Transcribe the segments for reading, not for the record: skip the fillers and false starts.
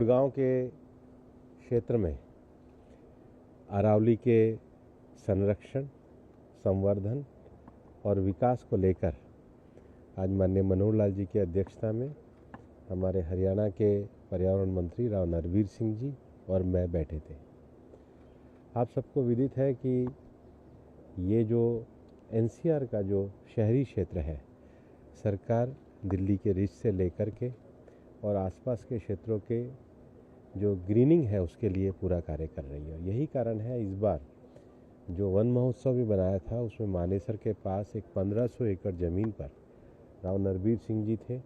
गुड़गांव के क्षेत्र में अरावली के संरक्षण, संवर्धन और विकास को लेकर आज माननीय मनोहर लाल जी की अध्यक्षता में हमारे हरियाणा के पर्यावरण मंत्री राव नरवीर सिंह जी और मैं बैठे थे। आप सबको विदित है कि ये जो एनसीआर का जो शहरी क्षेत्र है, सरकार दिल्ली के रिच से लेकर के और आसपास के क्षेत्रों के जो ग्रीनिंग है उसके लिए पूरा कार्य कर रही है। यही कारण है इस बार जो वन महोत्सव भी बनाया था उसमें मानेसर के पास एक 1500 एकड़ ज़मीन पर राव नरवीर सिंह जी थे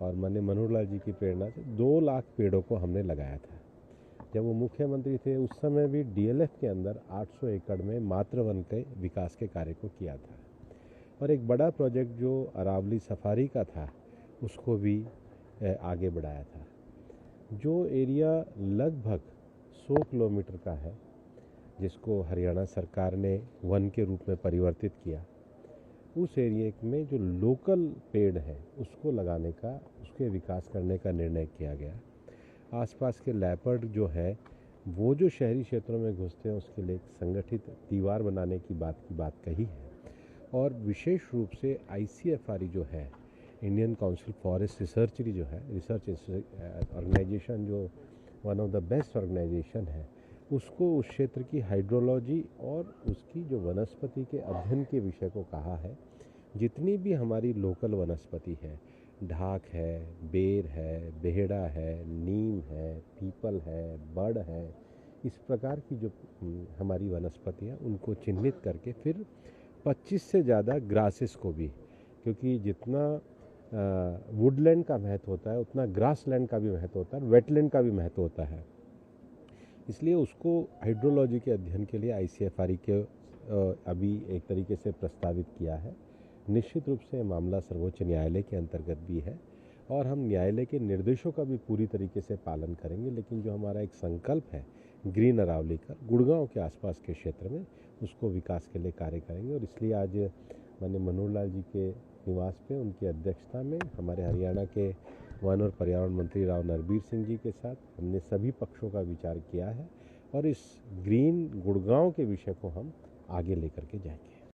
और माननीय मनोहर लाल जी की प्रेरणा से 2 लाख पेड़ों को हमने लगाया था। जब वो मुख्यमंत्री थे उस समय भी डीएलएफ के अंदर 800 एकड़ में मातृ वन के विकास के कार्य को किया था और एक बड़ा प्रोजेक्ट जो अरावली सफारी का था उसको भी आगे बढ़ाया था। जो एरिया लगभग 100 किलोमीटर का है जिसको हरियाणा सरकार ने वन के रूप में परिवर्तित किया, उस एरिया में जो लोकल पेड़ है उसको लगाने का, उसके विकास करने का निर्णय किया गया। आसपास के लेपर्ड जो है वो जो शहरी क्षेत्रों में घुसते हैं उसके लिए एक संगठित दीवार बनाने की बात कही है और विशेष रूप से ICFRE जो है, इंडियन काउंसिल फॉरेस्ट रिसर्च जो है, रिसर्च ऑर्गेनाइजेशन जो one of the best organisation है, उसको उस क्षेत्र की हाइड्रोलॉजी और उसकी जो वनस्पति के अध्ययन के विषय को कहा है। जितनी भी हमारी लोकल वनस्पति है, ढाक है, बेर है, बेहड़ा है, नीम है, पीपल है, बड़ है, इस प्रकार की जो हमारी वनस्पतियाँ उनको चिन्हित करके फिर 25 से ज़्यादा ग्रासेस को भी, क्योंकि जितना वुडलैंड का महत्व होता है उतना ग्रासलैंड का भी महत्व होता है, वेटलैंड का भी महत्व होता है। इसलिए उसको हाइड्रोलॉजी के अध्ययन के लिए ICFRE के अभी एक तरीके से प्रस्तावित किया है। निश्चित रूप से मामला सर्वोच्च न्यायालय के अंतर्गत भी है और हम न्यायालय के निर्देशों का भी पूरी तरीके से पालन करेंगे, लेकिन जो हमारा एक संकल्प है ग्रीन अरावली का, गुड़गांव के आसपास के क्षेत्र में उसको विकास के लिए कार्य करेंगे। और इसलिए आज माननीय मनोहर लाल जी के निवास पे उनकी अध्यक्षता में हमारे हरियाणा के वन और पर्यावरण मंत्री राव नरवीर सिंह जी के साथ हमने सभी पक्षों का विचार किया है और इस ग्रीन गुड़गांव के विषय को हम आगे लेकर के जाएंगे।